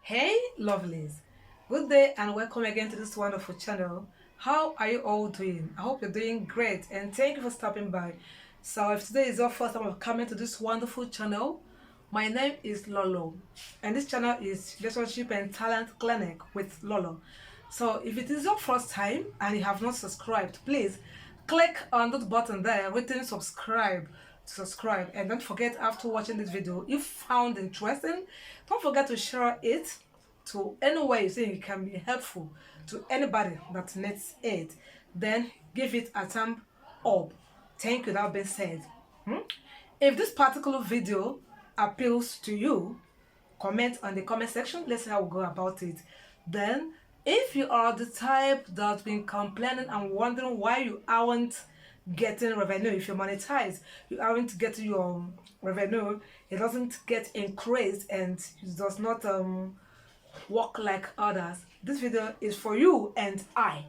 Hey lovelies, good day and welcome again to this wonderful channel. How are you all doing? I hope you're doing great and thank you for stopping by. So if today is your first time of coming to this wonderful channel, my name is Lolo and this channel is Relationship and Talent Clinic with Lolo. So if it is your first time and you have not subscribed, please click on that button there written subscribe to subscribe, and don't forget, after watching this video, if found interesting, don't forget to share it to any way you think it can be helpful to anybody that needs it. Then give it a thumb up. Thank you. That being said, if this particular video appeals to you, comment on the comment section. Let's see how we go about it. Then if you are the type that's been complaining and wondering why you aren't getting revenue, if you monetize, you aren't getting your revenue, it doesn't get increased and it does not work like others, this video is for you and I.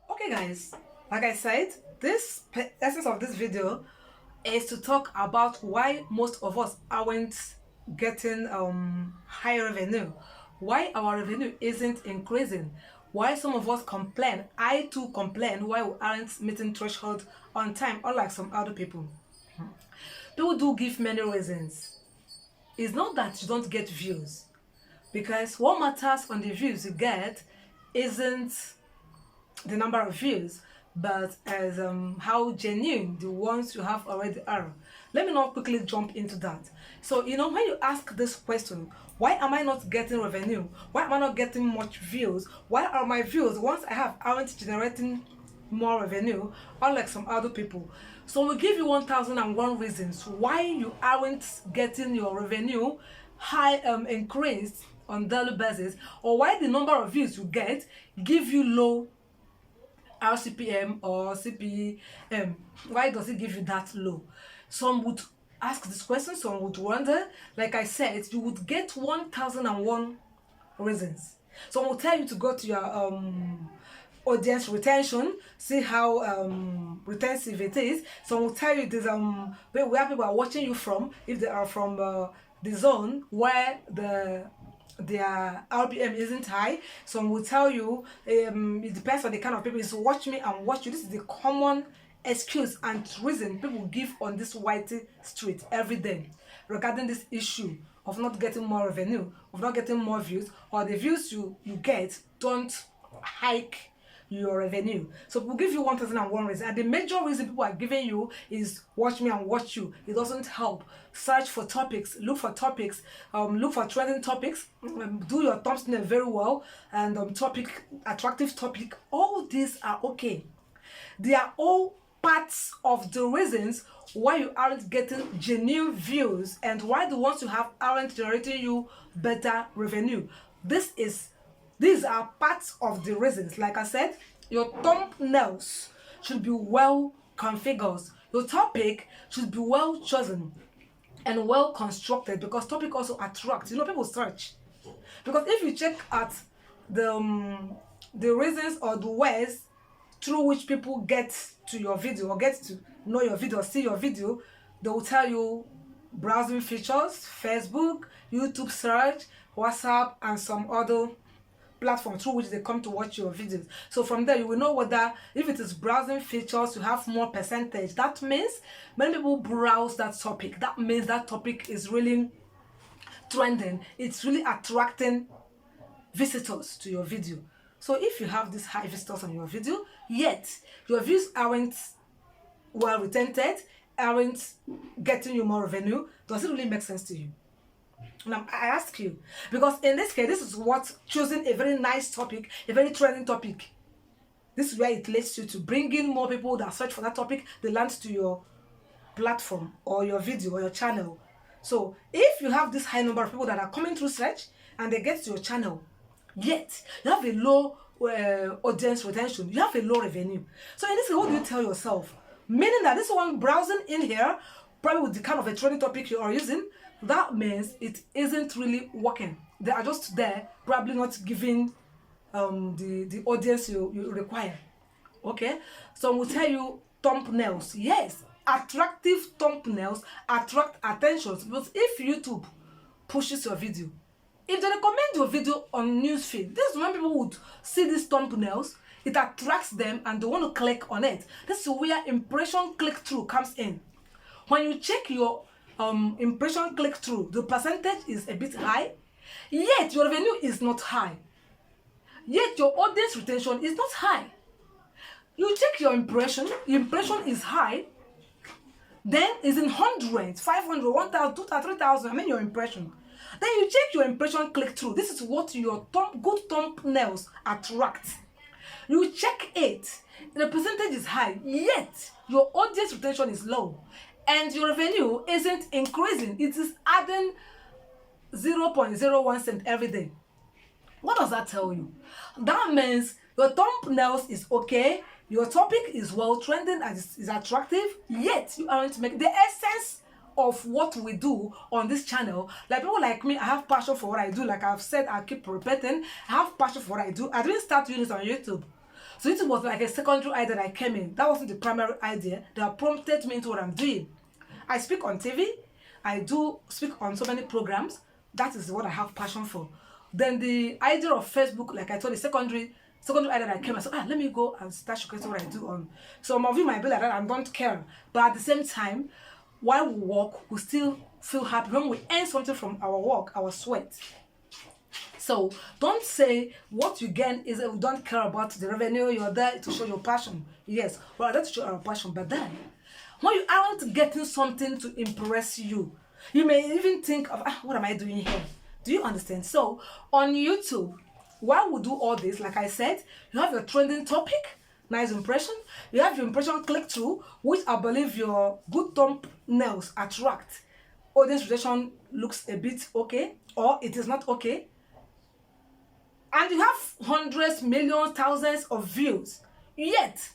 Okay guys, like I said, this essence of this video is to talk about why most of us aren't getting high revenue, why our revenue isn't increasing, why some of us complain. I too complain why we aren't meeting threshold on time, unlike some other people. People do give many reasons. It's not that you don't get views, because what matters on the views you get isn't the number of views, but as how genuine the ones you have already are. Let me not quickly jump into that. So when you ask this question, why am I not getting revenue, why am I not getting much views, why are my views, once I have, aren't generating more revenue, unlike some other people? So we'll give you 1001 reasons why you aren't getting your revenue high increased on daily basis, or why the number of views you get give you low RCPM or CPM. Why does it give you that low? Some would ask this question, some would wonder. Like I said, you would get 1001 reasons. Some will tell you to go to your audience retention, see how retentive it is. Some will tell you this where people are watching you from, if they are from the zone where their RPM isn't high. Some will tell you it depends on the kind of people. It's watch me and watch you. This is the common excuse and reason people give on this white street every day regarding this issue of not getting more revenue, of not getting more views, or the views you get don't hike your revenue. So we'll give you 1001 reason, and the major reason people are giving you is watch me and watch you. It doesn't help. Search for topics, look for topics, look for trending topics, do your thumbnail very well, and attractive topic. All these are okay. They are all parts of the reasons why you aren't getting genuine views and why the ones you have aren't generating you better revenue. These are parts of the reasons. Like I said, your thumbnails should be well configured. Your topic should be well chosen and well constructed, because topic also attracts. People search. Because if you check at the reasons or the ways through which people get to your video or get to know your video, see your video, they will tell you browsing features, Facebook, YouTube search, WhatsApp, and some other platform through which they come to watch your videos. So from there you will know whether, if it is browsing features, you have more percentage. That means many people browse that topic. That means that topic is really trending. It's really attracting visitors to your video. So if you have this high visitors on your video, yet your views aren't well retented, aren't getting you more revenue, does it really make sense to you? Now I ask you, because in this case, this is what choosing a very nice topic, a very trending topic, this is where it leads you to bring in more people that search for that topic, they land to your platform or your video or your channel. So if you have this high number of people that are coming through search and they get to your channel, yet you have a low audience retention, you have a low revenue. So in this case, what do you tell yourself? Meaning that this one browsing in here, probably with the kind of a trending topic you are using, that means it isn't really working. They are just there, probably not giving the audience you require. Okay, so we'll tell you thumbnails. Yes, attractive thumbnails attract attention. Because if YouTube pushes your video, if they recommend your video on newsfeed, this is when people would see these thumbnails, it attracts them and they want to click on it. This is where impression click-through comes in. When you check your impression click-through, the percentage is a bit high, yet your revenue is not high. Yet your audience retention is not high. You check your impression is high, then it's in hundreds, 500, 1,000, 2,000, 3,000, I mean your impression. Then you check your impression click-through. This is what your good thumbnails attract. You check it, the percentage is high, yet your audience retention is low. And your revenue isn't increasing. It is adding 0.01 cent every day. What does that tell you? That means your thumbnails is okay, your topic is well trending and is attractive, yet you aren't making the essence of what we do on this channel. Like people like me, I have passion for what I do. Like I've said, I keep repeating, I have passion for what I do. I didn't start doing this on YouTube. So YouTube was like a secondary idea that I came in. That wasn't the primary idea that prompted me into what I'm doing. I speak on TV. I do speak on so many programs. That is what I have passion for. Then the idea of Facebook, like I told you, secondary idea that I came, I said, let me go and start showcasing what I do on. So some of you might be like that and don't care. But at the same time, while we work, we still feel happy when we earn something from our work, our sweat. So don't say what you gain is that we don't care about the revenue. You're there to show your passion. Yes, we're there to show our passion. But then, when you aren't getting something to impress you, you may even think of, what am I doing here? Do you understand? So on YouTube, while we do all this, like I said, you have your trending topic, nice impression. You have your impression click-through, which I believe your good thumbnails attract. Audience retention looks a bit okay, or it is not okay. And you have hundreds, millions, thousands of views. Yet,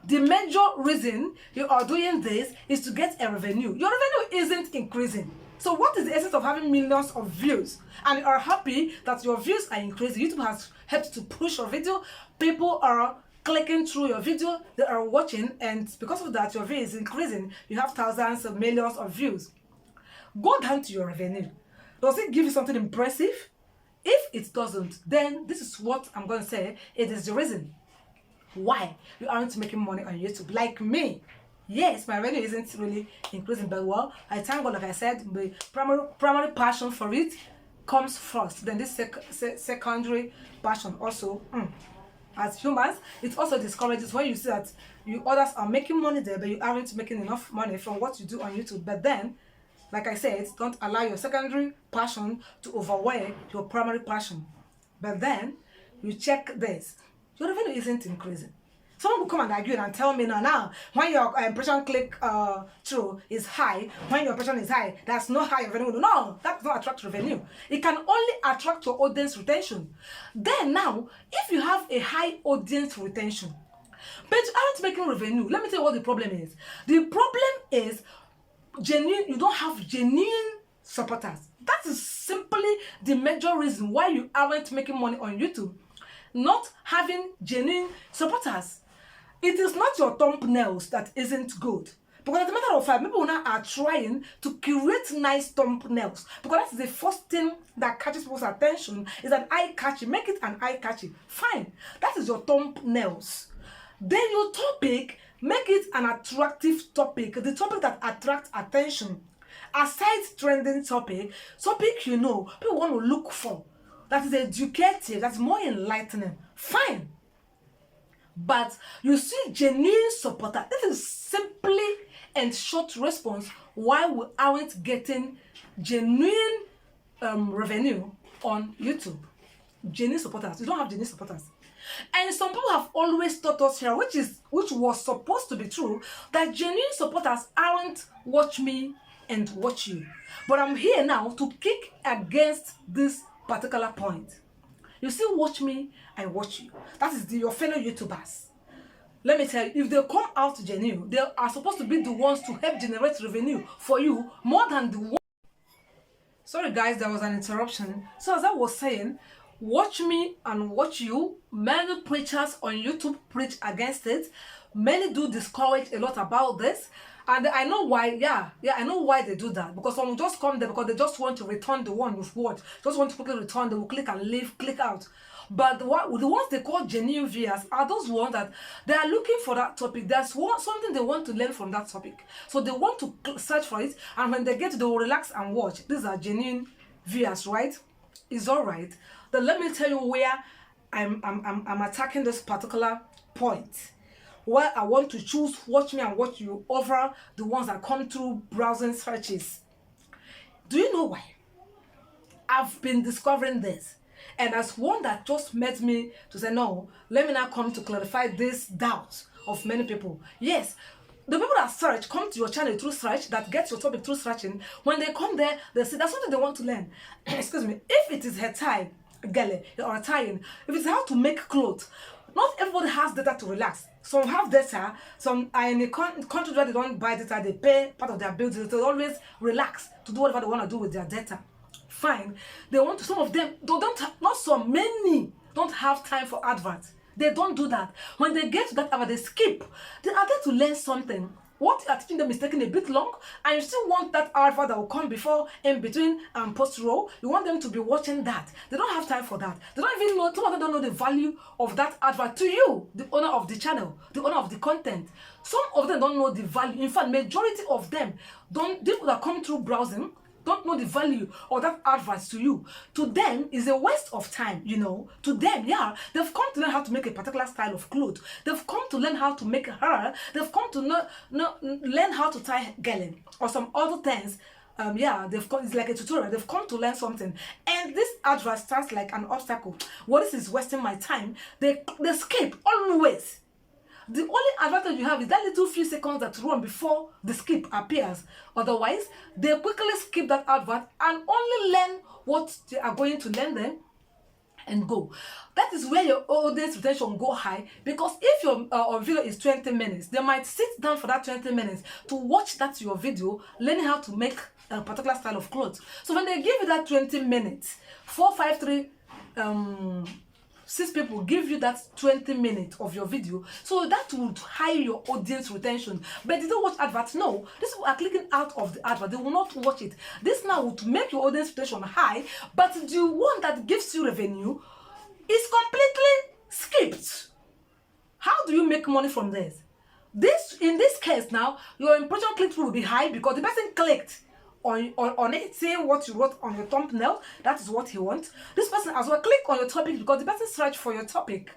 the major reason you are doing this is to get a revenue. Your revenue isn't increasing. So what is the essence of having millions of views? And you are happy that your views are increasing. YouTube has helped to push your video. People are clicking through your video. They are watching. And because of that, your view is increasing. You have thousands of millions of views. Go down to your revenue. Does it give you something impressive? If it doesn't, then this is what I'm going to say. It is the reason why you aren't making money on YouTube. Like me, yes, my revenue isn't really increasing, but well, I thank God, like I said, the primary passion for it comes first. Then this secondary passion also, as humans, it also discourages when you see that others are making money there, but you aren't making enough money from what you do on YouTube. But then, like I said, don't allow your secondary passion to overweigh your primary passion. But then, you check this. Your revenue isn't increasing. Someone will come and argue and tell me now, when your impression click-through is high, when your impression is high, that's not high revenue. No, that does not attract revenue. It can only attract your audience retention. Then now, if you have a high audience retention, but you aren't making revenue, let me tell you what the problem is. The problem is you don't have genuine supporters. That is simply the major reason why you aren't making money on YouTube. Not having genuine supporters. It is not your thumbnails that isn't good. Because as a matter of fact, people now are trying to create nice thumbnails. Because that's the first thing that catches people's attention, is an eye-catchy. Make it an eye-catchy. Fine. That is your thumbnails. Then your topic, make it an attractive topic. The topic that attracts attention. Aside trending topic people want to look for. That is educative, that's more enlightening. Fine. But you see genuine supporter. This is simply and short response why we aren't getting genuine revenue on YouTube. Genuine supporters. You don't have genuine supporters. And some people have always taught us here, which was supposed to be true, that genuine supporters aren't watch me and watch you. But I'm here now to kick against this particular point. You see, watch me, I watch you. That is your fellow YouTubers. Let me tell you, if they come out genuine, they are supposed to be the ones to help generate revenue for you more than the one. Sorry guys, there was an interruption. So as I was saying, watch me and watch you. Many preachers on YouTube preach against it. Many do discourage a lot about this. And I know why, I know why they do that. Because someone just come there because they just want to return the one you've watched. Just want to quickly return, they will click and leave, click out. But the ones they call genuine viewers are those ones that they are looking for that topic. There's something they want to learn from that topic. So they want to search for it, and when they get to, they will relax and watch. These are genuine viewers, right? It's all right. Then let me tell you where I'm attacking this particular point. Why I want to choose watch me and watch you over the ones that come through browsing searches. Do you know why? I've been discovering this. And as one that just made me to say, no, let me now come to clarify this doubt of many people. Yes, the people that search, come to your channel through search, that get your topic through searching, when they come there, they say that's something they want to learn. Excuse me. If it is hair tie, gele, or tying, if it's how to make clothes, not everybody has data to relax. Some have data, some are in a country where they don't buy data, they pay part of their bills, they always relax to do whatever they want to do with their data. Fine. They want to, some of them, they don't have, not so many, don't have time for adverts. They don't do that. When they get to that advert, they skip. They are there to learn something. What you are teaching them is taking a bit long, and you still want that advert that will come before, in between, and post row. You want them to be watching that. They don't have time for that. They don't even know, some of them don't know the value of that advert to you, the owner of the channel, the owner of the content. Some of them don't know the value. In fact, majority of them don't, people that come through browsing, don't know the value of that advert to you. To them, is a waste of time, you know. To them, yeah, they've come to learn how to make a particular style of clothes. They've come to learn how to make hair. They've come to learn how to tie gelen or some other things. They've come, it's like a tutorial. They've come to learn something. And this advert starts like an obstacle. What this is wasting my time. They skip always. The only advantage you have is that little few seconds that run before the skip appears. Otherwise, they quickly skip that advert and only learn what they are going to learn them and go. That is where your audience retention go high, because if your video is 20 minutes, they might sit down for that 20 minutes to watch that your video, learning how to make a particular style of clothes. So when they give you that 20 minutes, 4, 5, 3, 6 people give you that 20 minutes of your video, so that would high your audience retention. But they don't watch adverts. No, these people are clicking out of the advert. They will not watch it. This now would make your audience retention high, but the one that gives you revenue is completely skipped. How do you make money from this? In this case now, your impression click-through will be high because the person clicked on it, saying what you wrote on your thumbnail. That is what he wants. This person as well click on your topic because the person search for your topic,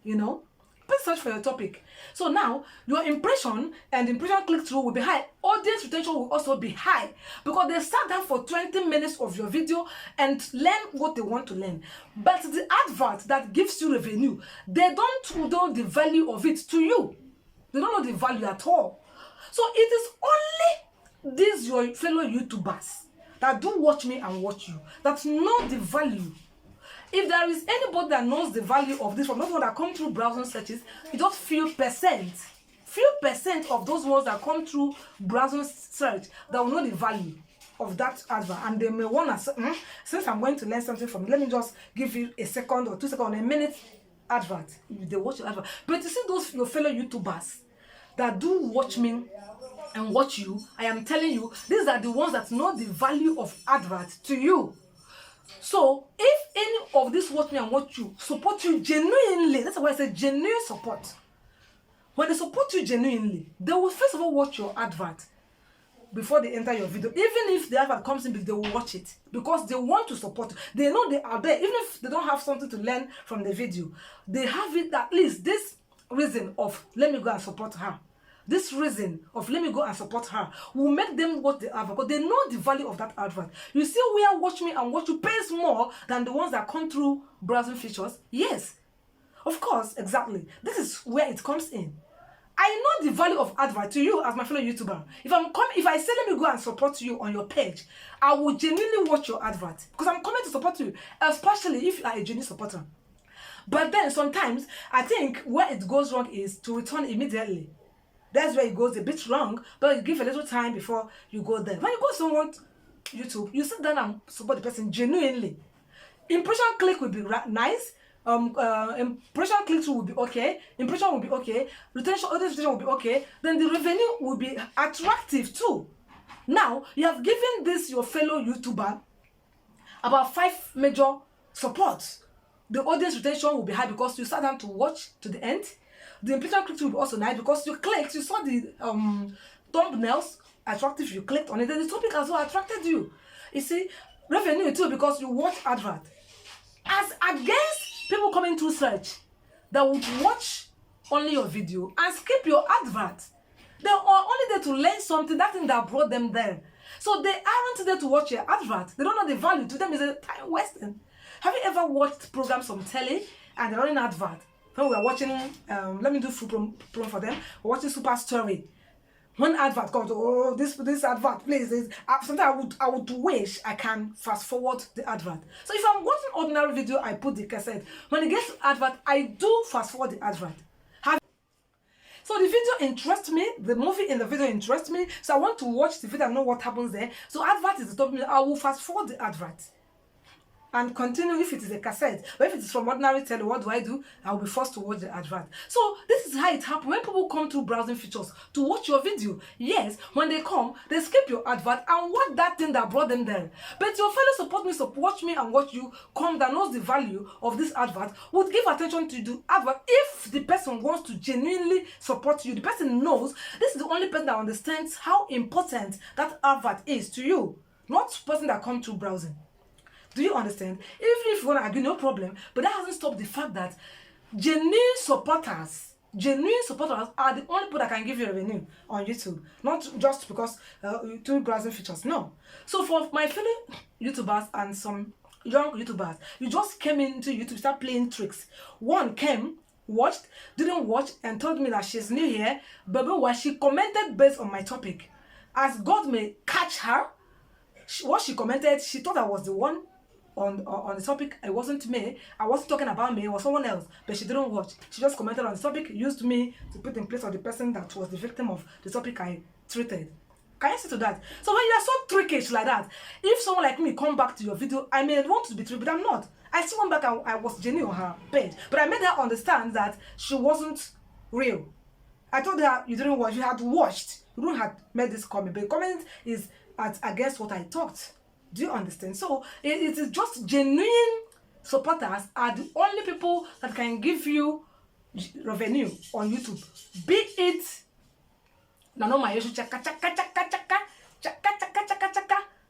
you know. Please search for your topic. So now your impression and impression click-through will be high. Audience retention will also be high because they sat down for 20 minutes of your video and learn what they want to learn. But the advert that gives you revenue, they don't know the value of it to you. They don't know the value at all. So it is only these your fellow YouTubers that do watch me and watch you, that know the value. If there is anybody that knows the value of this from those ones that come through browsing searches, it's just few percent of those ones that come through browsing search that will know the value of that advert. And they may want to, since I'm going to learn something from it, let me just give you a second or 2 seconds, a minute advert. If they watch your advert. But you see those your fellow YouTubers that do watch me and watch you, I am telling you, these are the ones that know the value of adverts to you. So if any of this watch me and watch you support you genuinely, that's why I say genuine support. When they support you genuinely, they will first of all watch your advert before they enter your video. Even if the advert comes in, they will watch it because they want to support you. They know they are there. Even if they don't have something to learn from the video, they have it, at least this reason of let me go and support her. This reason of let me go and support her will make them watch the advert because they know the value of that advert. You see where watch me and watch you pays more than the ones that come through browsing features? Yes, of course, exactly. This is where it comes in. I know the value of advert to you as my fellow YouTuber. If I say let me go and support you on your page, I will genuinely watch your advert because I'm coming to support you, especially if you are a genuine supporter. But then sometimes I think where it goes wrong is to return immediately. That's where it goes a bit wrong, but you give a little time before you go there. When you go to someone YouTube, you sit down and support the person genuinely. Impression click will be nice. impression click-through will be okay, impression will be okay, retention, audience retention will be okay, then the revenue will be attractive too. Now, you have given this your fellow YouTuber about 5 major supports. The audience retention will be high because you sat down to watch to the end. The impression click-through will be also nice because you clicked, you saw the thumbnails attractive, you clicked on it, and the topic as well attracted you. You see, revenue too because you watch advert. As against people coming through search that would watch only your video and skip your advert. They are only there to learn something, that thing that brought them there. So they aren't there to watch your advert. They don't know the value. To them, it's a time wasting. Have you ever watched programs on telly and they're running advert? When we are watching, let me do full promo for them. We're watching Super Story. When advert comes, oh, this advert, please. Sometimes I would wish I can fast forward the advert. So if I'm watching ordinary video, I put the cassette. When it gets to advert, I do fast forward the advert. So the video interests me, the movie in the video interests me, so I want to watch the video and know what happens there. So advert is the top. I will fast forward the advert and continue if it is a cassette. But if it is from ordinary telly, what do? I will be forced to watch the advert. So this is how it happens when people come through browsing features to watch your video. Yes, when they come, they skip your advert and watch that thing that brought them there. But your fellow watch me and watch you come that knows the value of this advert would give attention to the advert if the person wants to genuinely support you. The person knows this is the only person that understands how important that advert is to you, not the person that comes through browsing. Do you understand? Even if you want to argue, no problem. But that hasn't stopped the fact that genuine supporters are the only people that can give you revenue on YouTube. Not just because you do browsing features. No. So for my fellow YouTubers and some young YouTubers, you just came into YouTube, start playing tricks. One came, watched, didn't watch, and told me that she's new here. But she commented based on my topic. As God may catch her, what she commented, she thought I was the one on the topic. It wasn't me. I wasn't talking about me. It was someone else. But she didn't watch. She just commented on the topic, used me to put in place of the person that was the victim of the topic I treated. Can you see to that? So when you are so trickish like that, if someone like me come back to your video, I may want to be tricky, but I'm not. I still went back and I was genuine on her page. But I made her understand that she wasn't real. I told her you didn't watch. You had watched. You don't have made this comment. But the comment is against what I talked. Do you understand? So it is just genuine supporters are the only people that can give you revenue on YouTube. Be it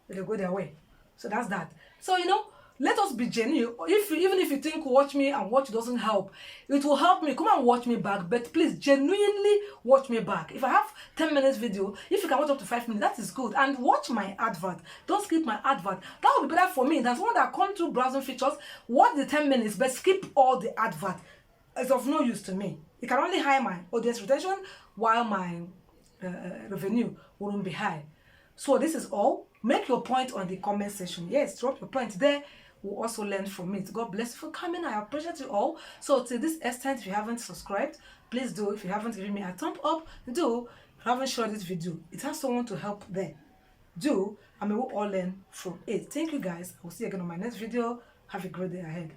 they go their way. So that's that. So let us be genuine. Even if you think watch me and watch doesn't help, it will help me. Come and watch me back, but please genuinely watch me back. If I have 10 minutes video, if you can watch up to 5 minutes, that is good. And watch my advert. Don't skip my advert. That will be better for me than someone that come through browsing features, watch the 10 minutes, but skip all the advert. It's of no use to me. It can only high my audience retention while my revenue wouldn't be high. So this is all. Make your point on the comment section. Yes, drop your point there. We'll also learn from it. God bless you for coming. I appreciate you all. So to this extent, if you haven't subscribed, please do. If you haven't given me a thumb up, do. If you haven't shared this video, it has someone to help there. Do, and we will all learn from it. Thank you guys. I will see you again on my next video. Have a great day ahead.